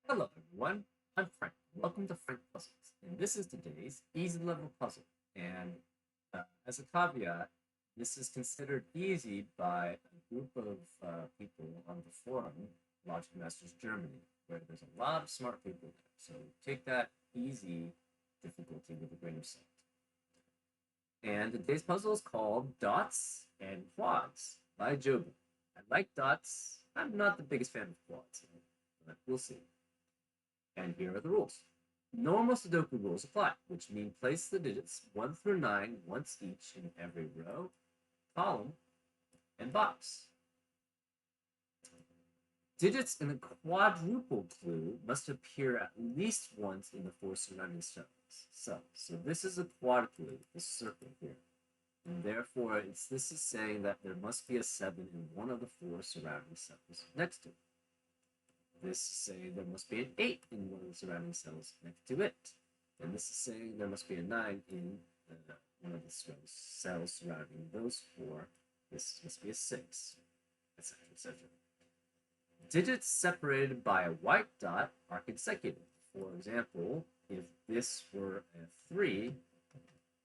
Hello everyone, I'm Frank. Welcome to Frank Puzzles, and this is today's easy level puzzle. And as a caveat, this is considered easy by a group of people on the forum, Logic Masters Germany, where there's a lot of smart people there. So take that easy difficulty with a grain of salt. And today's puzzle is called Dots and Quads by Jobin. I like dots. I'm not the biggest fan of quads, but we'll see. And here are the rules. Normal Sudoku rules apply, which mean place the digits 1 through 9 once each in every row, column, and box. Digits in the quadruple clue must appear at least once in the 4 surrounding cells. So this is a quad clue, this circle here. And therefore, this is saying that there must be a 7 in one of the 4 surrounding cells next to it. This is saying there must be an 8 in one of the surrounding cells next to it. And this is saying there must be a 9 in one of the cells surrounding those 4. This must be a 6, etc., etc. Digits separated by a white dot are consecutive. For example, if this were a 3,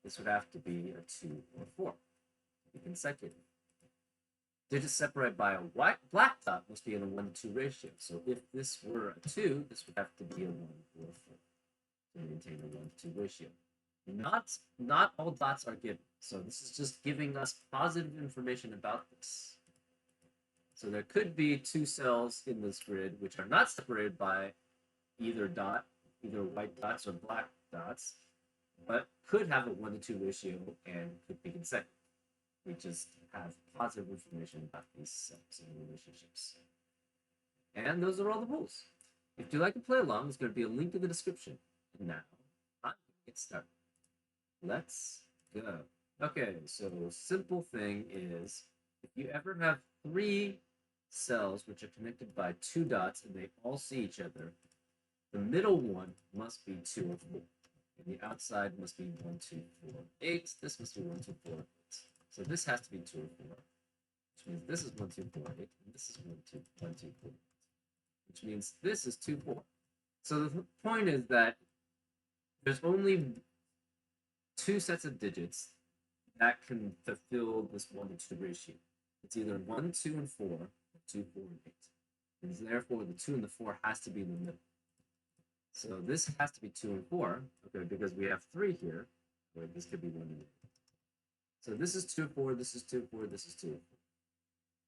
this would have to be a 2 or 4. Be consecutive. Digits separated by a black dot must be in a 1-to-2 ratio. So if this were a 2, this would have to be a 1 or a 4 to maintain a 1-to-2 ratio. Not all dots are given. So this is just giving us positive information about this. So there could be 2 cells in this grid which are not separated by either dot, either white dots or black dots, but could have a 1-to-2 ratio and could be consecutive. We just have positive information about these cells and relationships. And those are all the rules. If you'd like to play along, there's going to be a link in the description. And now, I'm going to get started. Let's go. Okay, so simple thing is, if you ever have 3 cells which are connected by 2 dots and they all see each other, the middle one must be 2 or 4. And the outside must be 1, 2, 4, 8. This must be 1, 2, 4, 8. So this has to be 2 or 4, which means this is 1, 2, 4, 8, and this is 1, 2, 1, 2, 4, which means this is 2, 4. So the point is that there's only 2 sets of digits that can fulfill this 1-to-2 ratio. It's either 1, 2, and 4, or 2, 4, and 8. And therefore, the 2 and the 4 has to be in the middle. So this has to be 2 and 4, okay, because we have 3 here. Wait, this could be 1 and 8. So this is 2, 4, this is 2, 4, this is 2, 4.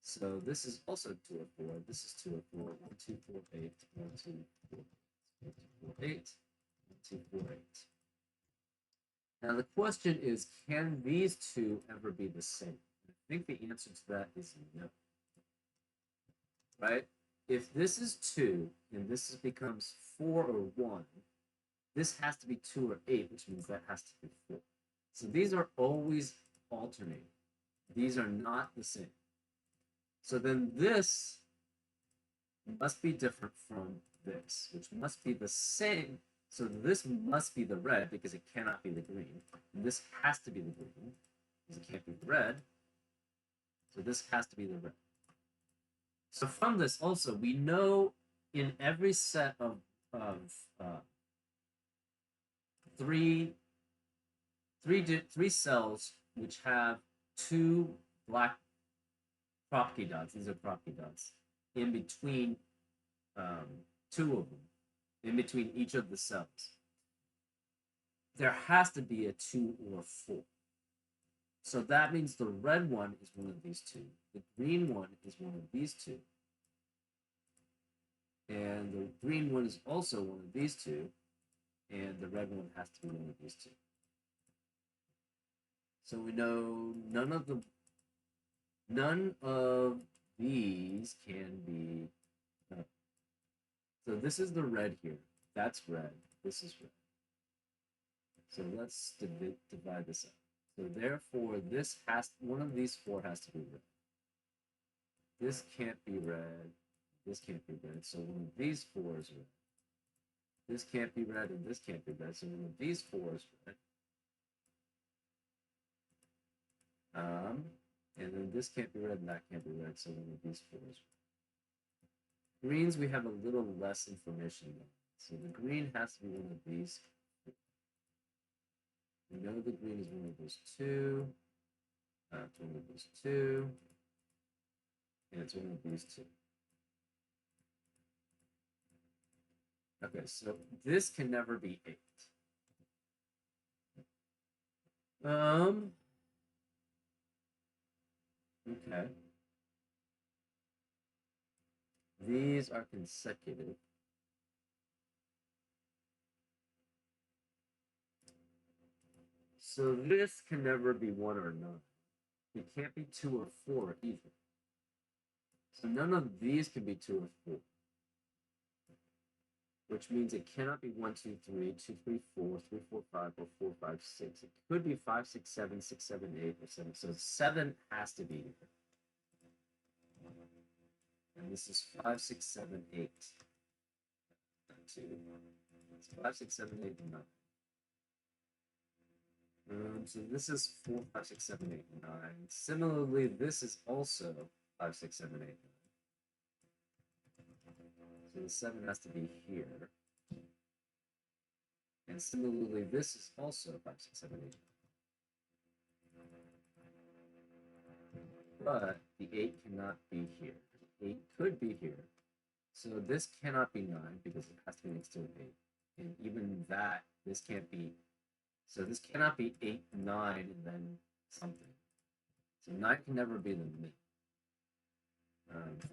So this is also 2 or 4, this is 2 or 4, 1, 2, 4, 8, 1, 2, 4, 1, 2, 4, 8, 1, 2, 4, 8. Now the question is, can these 2 ever be the same? I think the answer to that is no. Right? If this is 2 and this becomes 4 or 1, this has to be 2 or 8, which means that has to be 4. So these are always alternating. These are not the same. So then this must be different from this, which must be the same. So this must be the red because it cannot be the green. And this has to be the green because it can't be the red. So this has to be the red. So from this also, we know in every set of three cells which have 2 black propagate dots, these are propagate dots, in between 2 of them, in between each of the cells. There has to be a 2 or 4. So that means the red one is one of these 2. The green one is one of these 2. And the green one is also one of these 2. And the red one has to be one of these 2. So we know none of these can be. So this is the red here. That's red. This is red. So let's divide this up. So therefore, one of these 4 has to be red. This can't be red. This can't be red. So one of these 4 is red. This can't be red, and this can't be red. So one of these 4 is red. And then this can't be red, and that can't be red. So one of these 4 is red. Greens, we have a little less information on. So the green has to be one of these. We know the green is one of those two. It's one of these two. And it's one of these two. Okay, so this can never be 8. Okay. These are consecutive. So this can never be 1 or 9. It can't be 2 or 4 either. So none of these can be 2 or 4. Which means it cannot be 1, 2, 3, 2, 3, 4, 3, 4, 5, or 4, 5, 6. It could be 5, 6, 7, 6, 7, 8, or 7. So 7 has to be here. And this is 5, 6, 7, 8. 2. It's 5, 6, 7, 8, 9. So this is 4, 5, 6, 7, 8, 9. Similarly, this is also 5, 6, 7, 8, 9. So the 7 has to be here. And similarly, this is also 5, 6, 7, 8, 9. But the 8 cannot be here. The 8 could be here. So this cannot be 9 because it has to be next to an 8. And even that, this can't be. So this cannot be 8, 9, and then something. So 9 can never be the mid.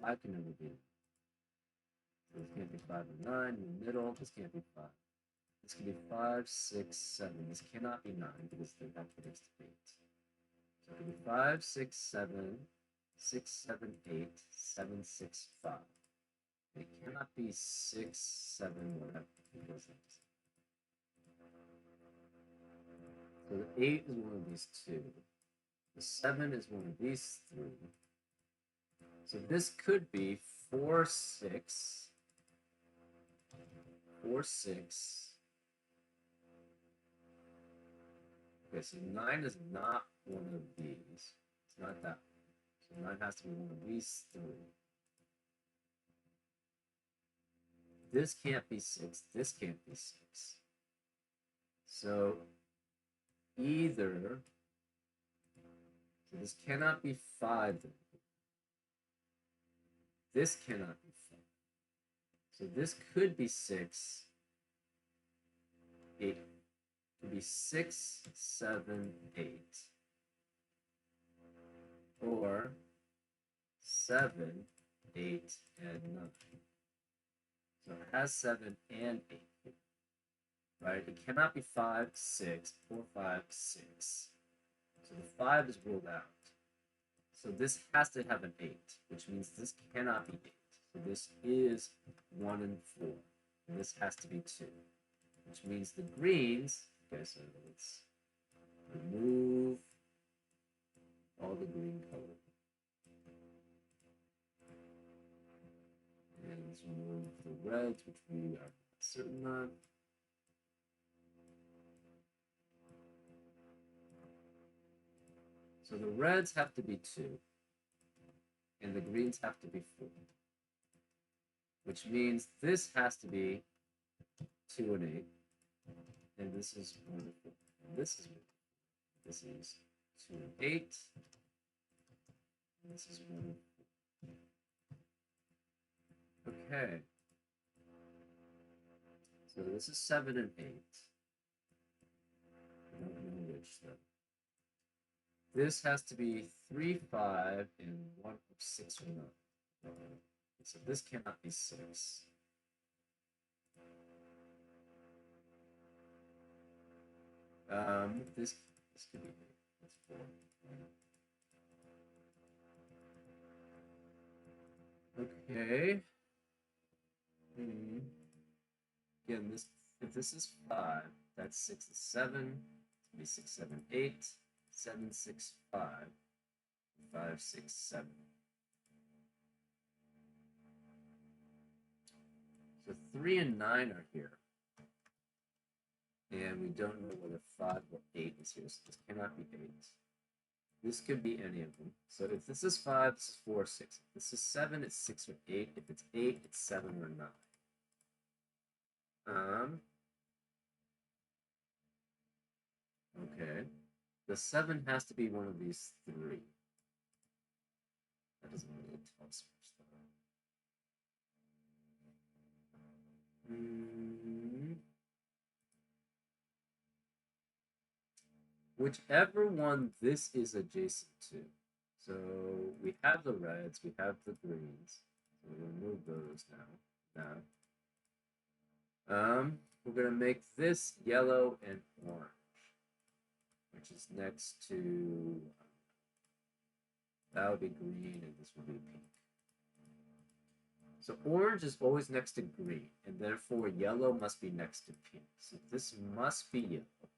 5 can never be. So this can't be 5 or 9 in the middle. This can't be 5. This can be 5, 6, 7. This cannot be 9 because they have to be next to 8. So it could be 5, 6, 7, 6, 7, 8, 7, 6, 5. It cannot be 6, 7, whatever. So the 8 is one of these two. The 7 is one of these 3. So this could be 4, 6, 4, 6. Okay, so 9 is not one of these. It's not that one. So 9 has to be one of these 3. This can't be 6. This can't be 6. So either, so this cannot be 5. This cannot be 5. So this could be 6. It could be 6, 7, 8. Or 7, 8, and 9. So it has 7 and 8 here, right? It cannot be 5, 6, 4, 5, 6. So the 5 is ruled out. So this has to have an 8, which means this cannot be 8. So this is 1 and 4. And this has to be 2, which means the greens, okay, so let's remove all the green color. And let's remove the reds, which we are certain of. So the reds have to be 2, and the greens have to be 4, which means this has to be 2 and 8, and this is 1 and 4. And this is 1. This is 2 and 8, and this is 1 and 4. Okay. So this is 7 and 8. I don't know which though. This has to be 3, 5, and 1, 6, or 9. So this cannot be 6. This could be 8. That's 4. Okay. Again, if this is 5, that's 6 is 7. It's be 6, 7, 8. 7, 6, 5. 5, 6, 7. So 3 and 9 are here. And we don't know whether 5 or 8 is here, so this cannot be 8. This could be any of them. So if this is 5, this is 4 or 6. If this is 7, it's 6 or 8. If it's 8, it's 7 or 9. Okay. The 7 has to be one of these 3. That doesn't really tell us much, though. Whichever one this is adjacent to. So we have the reds, we have the greens. So we'll remove those now. We're gonna make this yellow and orange, which is next to that would be green, and this would be pink. So orange is always next to green, and therefore yellow must be next to pink. So this must be yellow,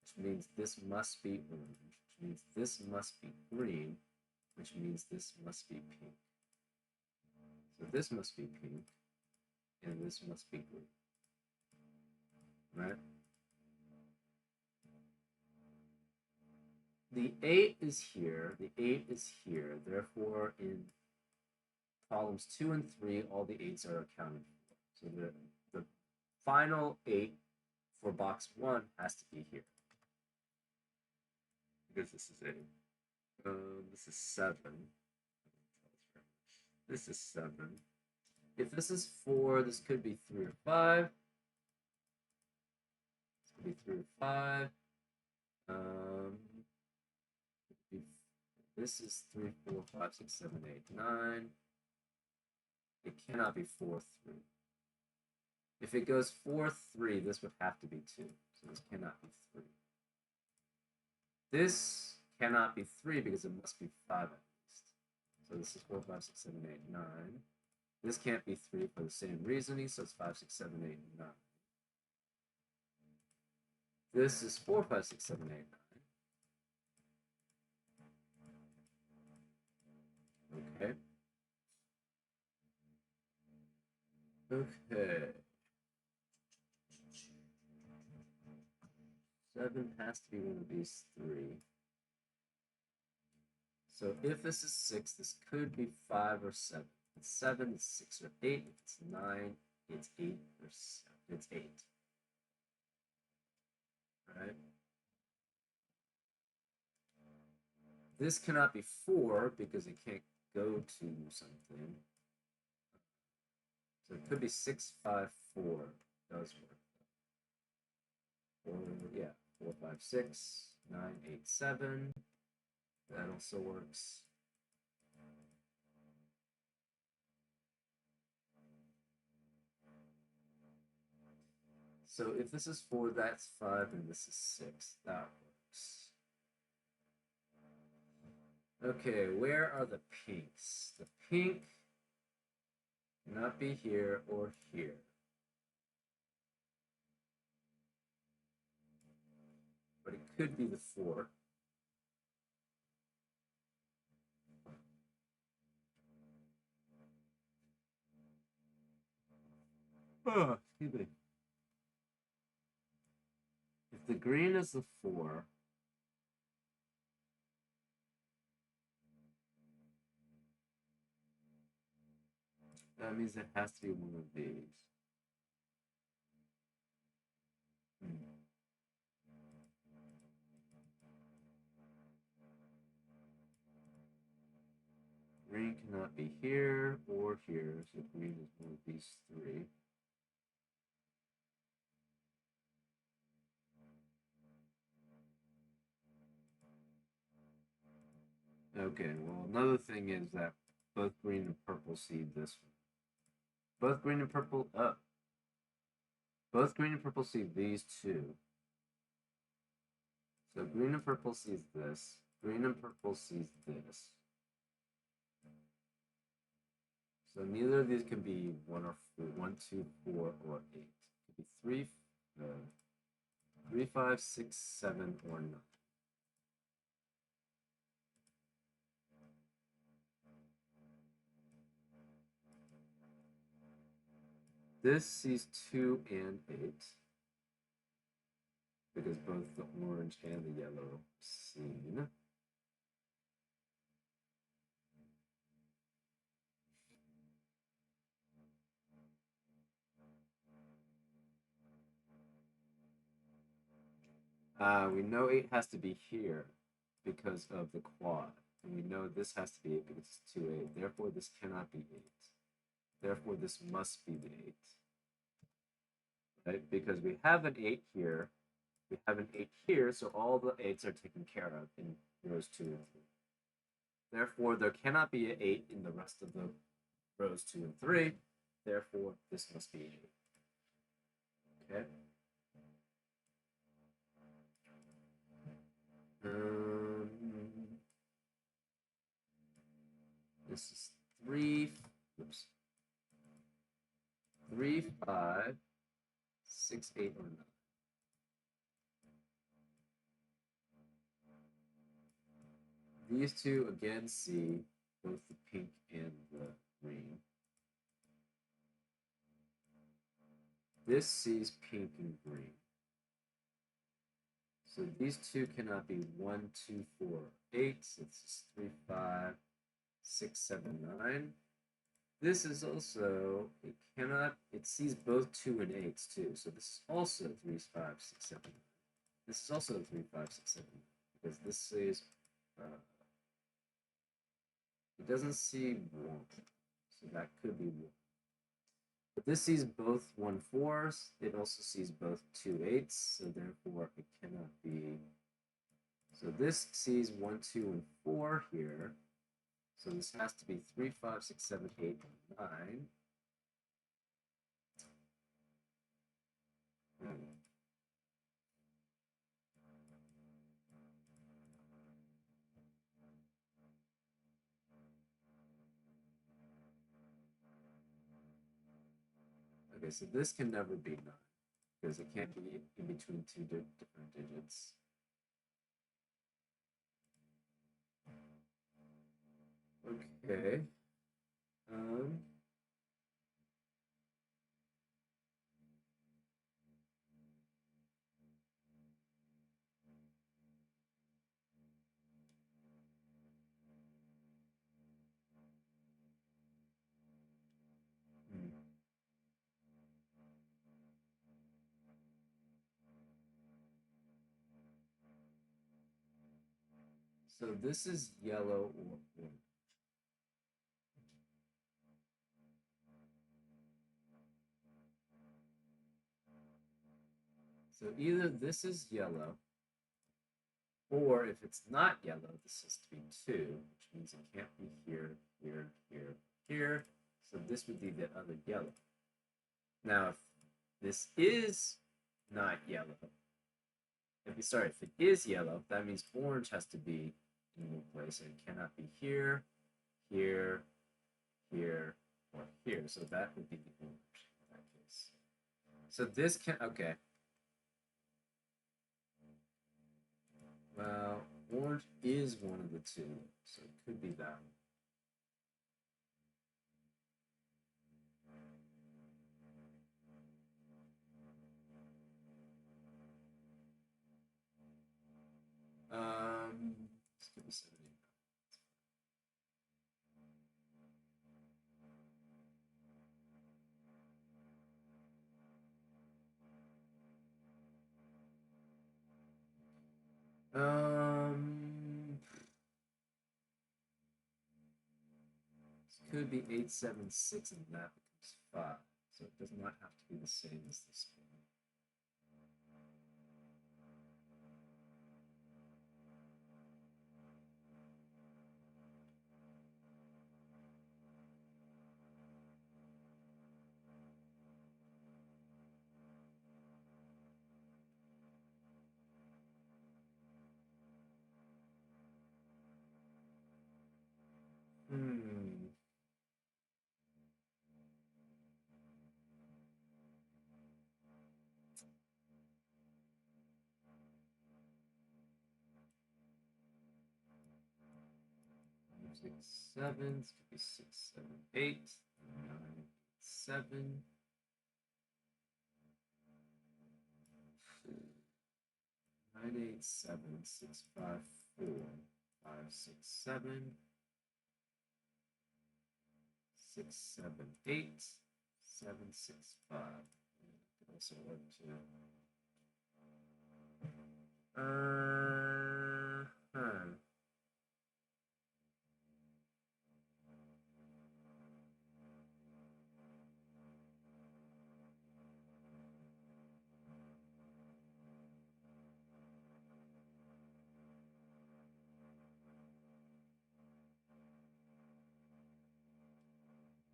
which means this must be orange, which means this must be green, which means this must be pink. So this must be pink, and this must be green. Right? The 8 is here, the 8 is here, therefore in columns 2 and 3, all the 8s are accounted for. So the final 8 for box 1 has to be here. Because this is 8. This is 7. This is 7. If this is 4, this could be 3 or 5. This could be 3 or 5. This is 3, 4, 5, 6, 7, 8, 9. It cannot be 4, 3. If it goes 4, 3, this would have to be 2. So this cannot be 3. This cannot be 3 because it must be 5 at least. So this is 4, 5, 6, 7, 8, 9. This can't be 3 for the same reasoning, so it's 5, 6, 7, 8, 9. This is 4, 5, 6, 7, 8, 9. Okay. Okay. 7 has to be one of these 3. So if this is 6, this could be 5 or 7. If it's 7, it's 6 or 8. If it's 9, it's 8 or 7. It's 8. Right? This cannot be 4 because it can't go to something. So it could be 6, 5, 4. Does work. Or, yeah, 4, 5, 6, 9, 8, 7. That also works. So if this is 4, that's 5, and this is 6. That works. Okay, where are the pinks? The pink cannot be here or here. But it could be the 4. Oh, excuse me. If the green is the 4, that means it has to be one of these. Green cannot be here or here, so green is one of these 3. Okay, well, another thing is that both green and purple see this one. Both green and purple, both green and purple see these 2. So green and purple sees this. Green and purple sees this. So neither of these can be 1 or 4, 1, 2, 4, or 8. It could be 3, 5, 6, 7, or 9. This sees 2 and 8. Because both the orange and the yellow seen. We know 8 has to be here because of the quad. And we know this has to be 8 because it's 2, 8. Therefore, this cannot be 8. Therefore, this must be the 8. Right? Because we have an 8 here. We have an 8 here, so all the 8s are taken care of in rows 2 and 3. Therefore, there cannot be an 8 in the rest of the rows 2 and 3. Therefore, this must be 8. Okay? This is 3, 5, 6, 8, or 9. These two again see both the pink and the green. This sees pink and green. So these two cannot be 1, 2, 4, 8. So this is 3, 5, 6, 7, 9. This is also, it sees both 2 and 8s too. So this is also 3, 5, 6, 7, 9. This is also 3, 5, 6, 7, 9. Because this says, it doesn't see 1. So that could be 1. But this sees both 1, 4s. It also sees both 2, 8s. So therefore, it cannot be. So this sees 1, 2, and 4 here. So this has to be 3, 5, 6, 7, 8, 9. Okay, so this can never be 9 because it can't be in between two different digits. Okay. So this is yellow or orange. So either this is yellow, or if it's not yellow, this has to be 2, which means it can't be here, here, here, here. So this would be the other yellow. Now, if this is not yellow, if it is yellow, that means orange has to be in one place, and it cannot be here, here, here, or here. So that would be the orange in that case. So this can, okay. Well, orange is one of the two, so it could be that one. Let's give me 70. This could be 8, 7, 6, and that becomes 5. So it does not have to be the same as this one. Six, 7. This could be 6, 7, 8, 9, 7. 9, 8, 7, 6, 5, 4, 5, 6, 7, 6, 7, 8, 7, 6, 5. Also work too. Huh.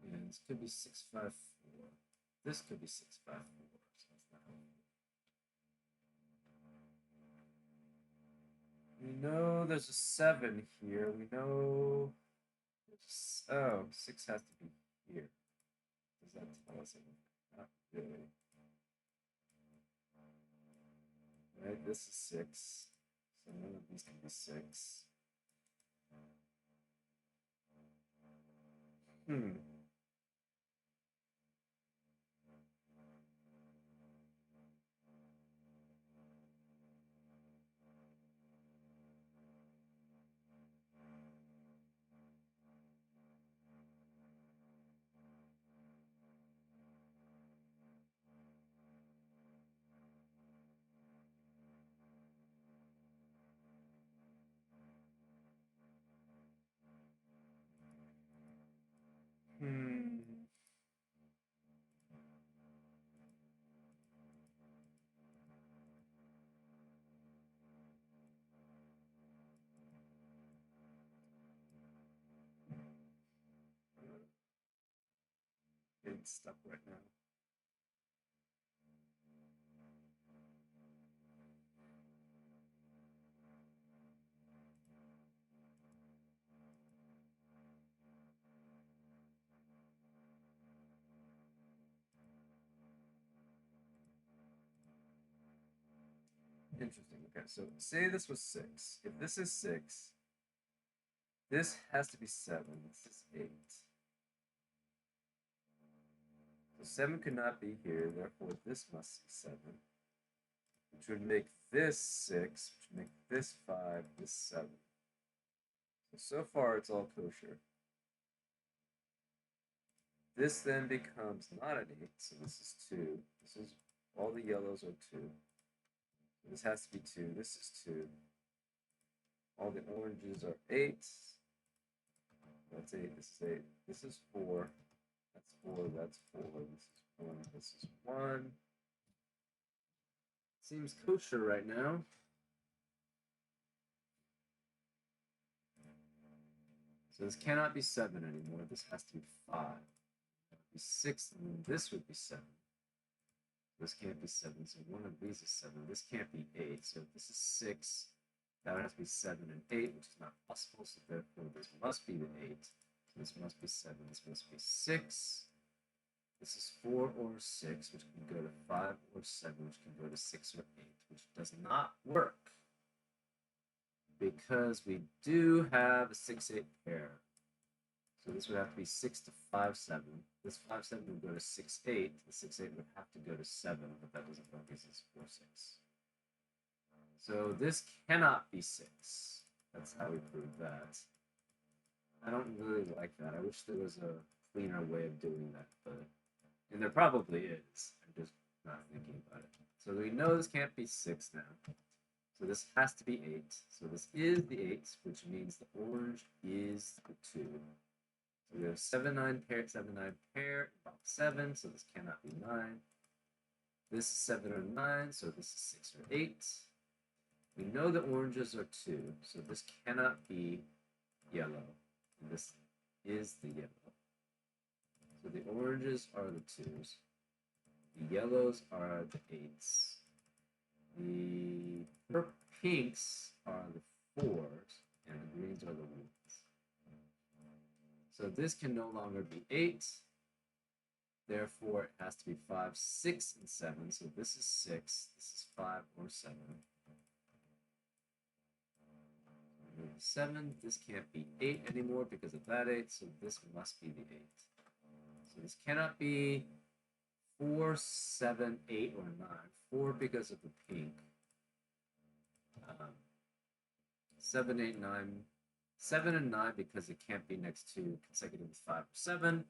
Yeah, this could be 654. This could be 654. So that's not helpful. We know there's a 7 here. We know. Oh, 6 has to be here. Does that tell us anything? Not really. Right, this is 6. So none of these can be 6. Hmm. Hmm. Getting stuck right now. Interesting. Okay, so say this was 6. If this is 6, this has to be 7. This is 8. So 7 could not be here, therefore this must be 7. Which would make this 6, which would make this 5, this 7. So far it's all kosher. This then becomes not an 8, so this is 2. This is all the yellows are 2. This has to be 2. This is 2. All the oranges are 8. That's 8. This is 8. This is 4. That's 4. That's 4. This is 1. This is 1. Seems kosher right now. So this cannot be 7 anymore. This has to be 5. That would be 6, and this would be 7. This can't be 7, so one of these is 7. This can't be 8. So if this is 6, that would have to be 7 and 8, which is not possible. So therefore, this must be the 8. So this must be 7. This must be 6. This is 4 or 6, which can go to 5 or 7, which can go to 6 or 8, which does not work because we do have a 6-8 pair. So this would have to be 6 to 5, 7. This 5, 7 would go to 6, 8. The 6, 8 would have to go to 7, but that doesn't work because it's 4, 6. So this cannot be 6. That's how we prove that. I don't really like that. I wish there was a cleaner way of doing that, but and there probably is. I'm just not thinking about it. So we know this can't be 6 now. So this has to be 8. So this is the 8, which means the orange is the 2. So we have 7, 9 pair, 7, 9 pair, box 7, so this cannot be 9. This is 7 or 9, so this is 6 or 8. We know the oranges are 2, so this cannot be yellow. And this is the yellow. So the oranges are the 2s. The yellows are the 8s. The pinks are the 4s, and the greens are the 1s. So this can no longer be 8. Therefore, it has to be 5, 6, and 7. So this is 6. This is 5 or 7. 7. This can't be 8 anymore because of that 8. So this must be the 8. So this cannot be 4, 7, 8, or 9. 4 because of the pink. 7, 8, 9. 7 and 9 because it can't be next to consecutive with 5 or 7.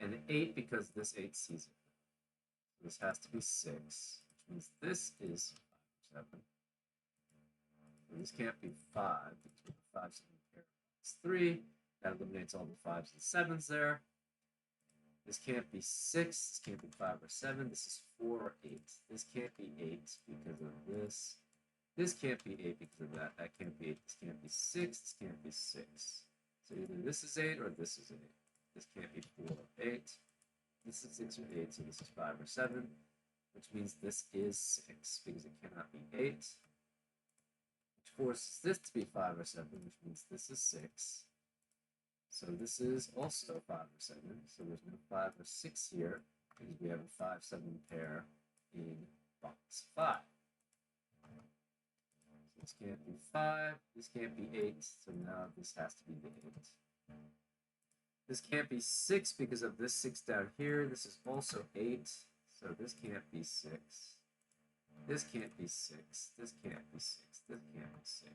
And 8 because this 8 sees it. This has to be 6, which means this is 5 or 7. This can't be 5 because we have 5, 7 pair. It's 3. That eliminates all the 5s and 7s there. This can't be 6. This can't be 5 or 7. This is 4 or 8. This can't be 8 because of this. This can't be 8 because of that. That can't be 8. This can't be 6. This can't be 6. So either this is 8 or this is 8. This can't be 4 or 8. This is 6 or 8, so this is 5 or 7, which means this is 6 because it cannot be 8. Which forces this to be 5 or 7, which means this is 6. So this is also 5 or 7. So there's no 5 or 6 here because we have a 5, 7 pair in box 5. So this can't be 5. This can't be 8. So now this has to be the 8. This can't be 6 because of this 6 down here. This is also 8. So this can't be 6. This can't be 6. This can't be 6. This can't be 6.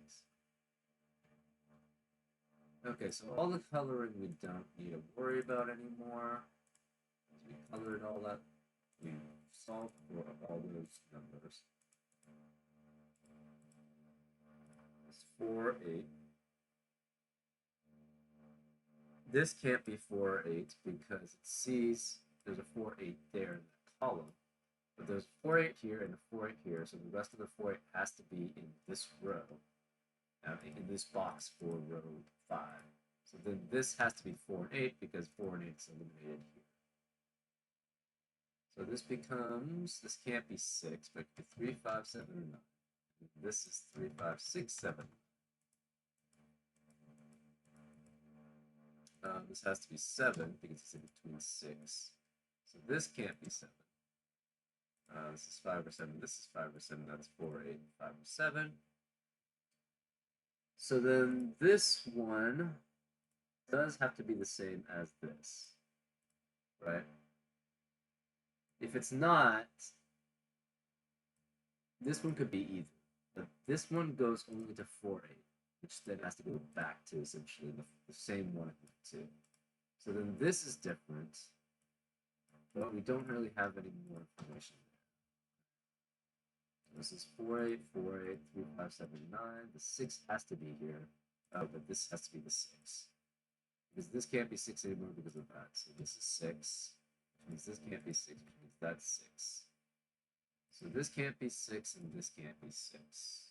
Okay, so all the coloring we don't need to worry about anymore. As we colored all that, we solved for all those numbers. It's 4, 8. This can't be 4 or 8 because it sees there's a 4, 8 there in that column. But there's a 4, 8 here and a 4, 8 here, so the rest of the 4, 8 has to be in this row. In this box for row 5. So then this has to be 4 and 8 because 4 and 8 is eliminated here. So this becomes, this can't be 6, but it could be 3, 5, 7, or 9. And this is 3, 5, 6, 7. This has to be 7 because it's in between 6. So this can't be 7. This is 5 or 7. This is 5 or 7. That's 4, 8, 5 or 7. So then this one does have to be the same as this, right? If it's not, this one could be either. But this one goes only to 4, 8, which then has to go back to essentially the same one it went to. So then this is different, but we don't really have any more information there. This is 4, 8, 4, 8, 3, 5, 7, 9. The 6 has to be here, but this has to be the 6. Because this can't be 6 anymore because of that. So this is 6, which means this can't be 6, which means that's 6. So this can't be 6, and this can't be 6.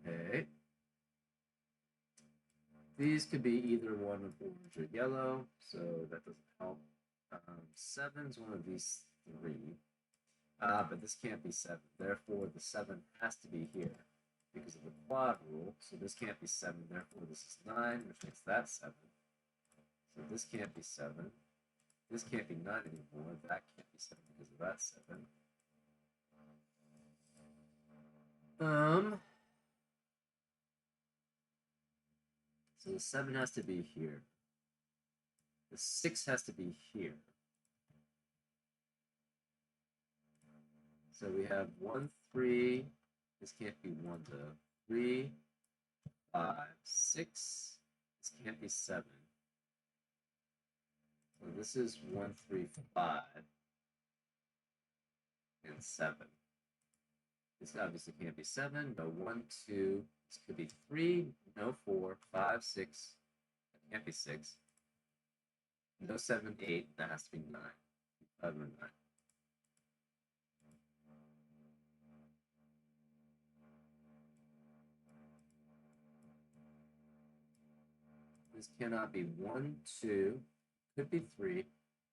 Okay. These could be either one of orange or yellow, so that doesn't help. 7's one of these 3. But this can't be 7. Therefore, the 7 has to be here because of the quad rule. So this can't be 7. Therefore, this is 9, which makes that 7. So this can't be 7. This can't be 9 anymore. That can't be 7 because of that 7. So the 7 has to be here. The 6 has to be here. So we have 1, 3. This can't be 1 though. 3, 5, 6. This can't be 7. So this is 1, 3, 5, and 7. This obviously can't be 7. No 1, 2. This could be 3. No 4, 5, 6. That can't be 6. No 7, 8. That has to be 9. 5 or 9. This cannot be 1, 2, could be 3,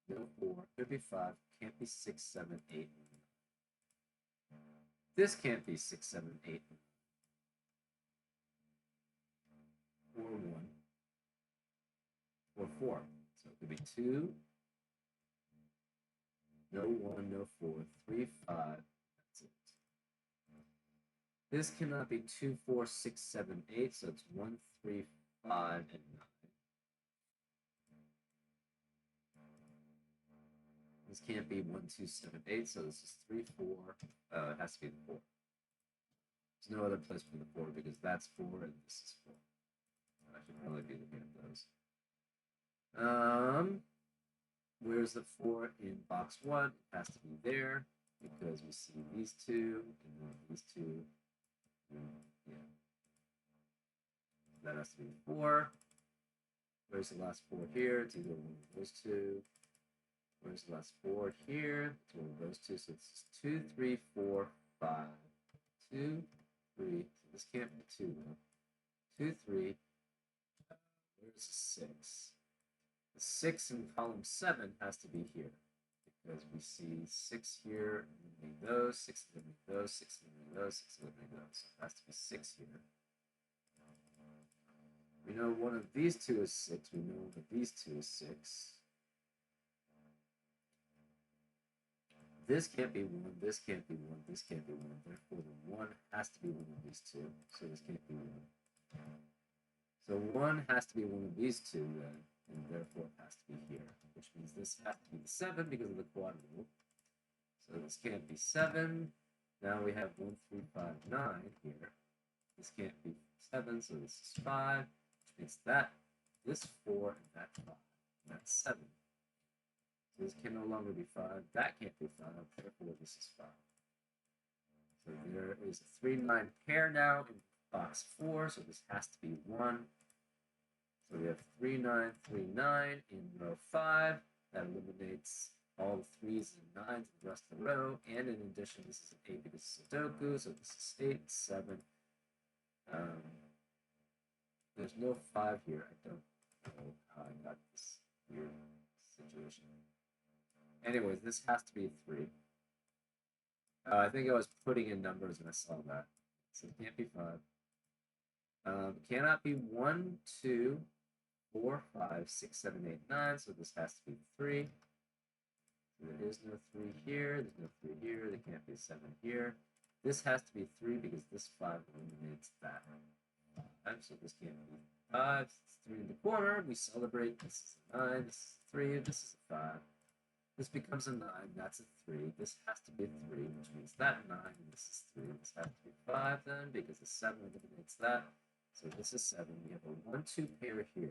no 4, could be 5, can't be 6, 7, 8. This can't be 6, 7, 8. Or 1. Or 4. So it could be 2, no 1, no 4, 3, 5. That's it. This cannot be 2, 4, 6, 7, 8. So it's 1, 3, 5, and 9. This can't be 1, 2, 7, 8, so this is 3, 4. It has to be the 4. There's no other place for the 4 because that's 4 and this is 4. I should probably be looking at those. Where's the 4 in box 1? It has to be there because we see these two and then these two. Yeah. That has to be 4. Where's the last 4 here? It's either one of those two. Where's the last 4 here? It's one of those two. So it's 2, 3, 4, 5. 2, 3. So this can't be 2 though. 2, 3. Where's the 6? The 6 in column 7 has to be here because we see 6 here, eliminate those, 6 eliminate those, 6 eliminate those, 6 eliminate those. So it has to be 6 here. We know one of these two is 6. We know that these two is 6. This can't be 1. This can't be 1. This can't be 1. Therefore, the 1 has to be one of these two. So this can't be 1. So 1 has to be one of these two then, and therefore it has to be here, which means this has to be the 7 because of the quad rule. So this can't be 7. Now we have 1, 3, 5, 9 here. This can't be 7, so this is 5. It's that, this 4, and that 5. And that's 7. So this can no longer be 5. That can't be 5. Therefore, this is 5. So there is a 3, 9 pair now in box 4. So this has to be 1. So we have 3, 9, 3, 9 in row 5. That eliminates all the 3s and 9s in the rest of the row. And in addition, this is an 8 because it's Sudoku. So this is 8, 7. There's no 5 here. I don't know how I got this weird situation. Anyways, this has to be a 3. I think I was putting in numbers and I saw that. So it can't be 5. Cannot be 1, 2, 4, 5, 6, 7, 8, 9. So this has to be 3. So there is no 3 here. There's no 3 here. There can't be 7 here. This has to be 3 because this 5 eliminates that. So this can't be 5. It's 3 in the corner. We celebrate. This is a 9. This is a 3. This is a 5. This becomes a 9. That's a 3. This has to be a 3, which means that 9. And this is 3. This has to be 5 then because the 7 eliminates that. So this is 7. We have a 1, 2 pair here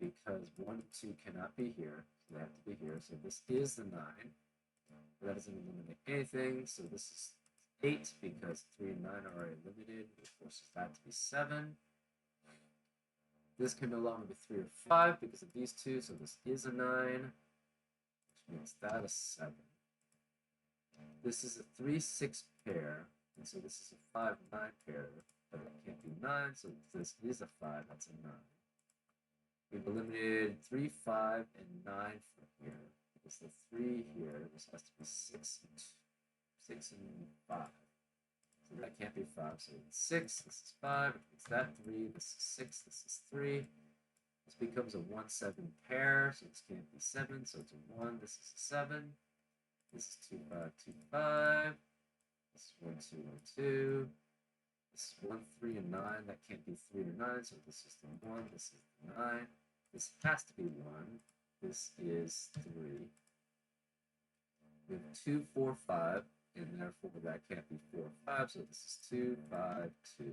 because 1 and 2 cannot be here. So they have to be here. So this is the 9. That doesn't eliminate anything. So this is 8 because 3 and 9 are already eliminated, which forces that to be 7. This can no longer be 3 or 5 because of these two, so this is a 9, which makes that a 7. This is a 3, 6 pair, and so this is a 5, 9 pair, but it can't be 9, so this is a 5, that's a 9. We've eliminated 3, 5, and 9 from here, because the 3 here, this has to be 6 and 2. 6 and 5. So that can't be 5. So it's 6, this is 5, which makes that 3, this is 6, this is 3. This becomes a 1, 7 pair, so this can't be 7, so it's a 1, this is a 7. This is 2, 5, 2, 5. This is 1, 2, 1, 2. This is 1, 3, and 9. That can't be 3 or 9, so this is the 1, this is the 9. This has to be 1. This is 3. We have 2, 4, 5. And therefore that can't be 4 or 5, so this is 2, 5, 2.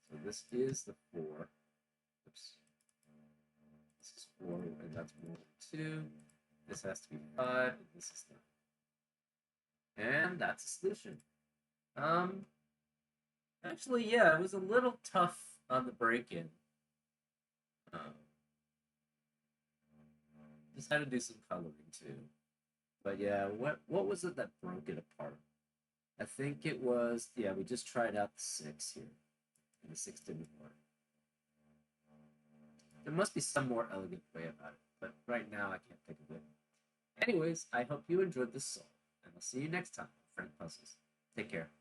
So this is the 4. Oops. This is 4, and that's 1 and 2. This has to be 5, and this is 9. And that's a solution. Actually, yeah, it was a little tough on the break-in. Just had to do some coloring too. But yeah, what was it that broke it apart? I think it was, yeah, we just tried out the 6 here. And the 6 didn't work. There must be some more elegant way about it, but right now I can't think of it. Anyways, I hope you enjoyed this solve, and I'll see you next time on Frank Puzzles. Take care.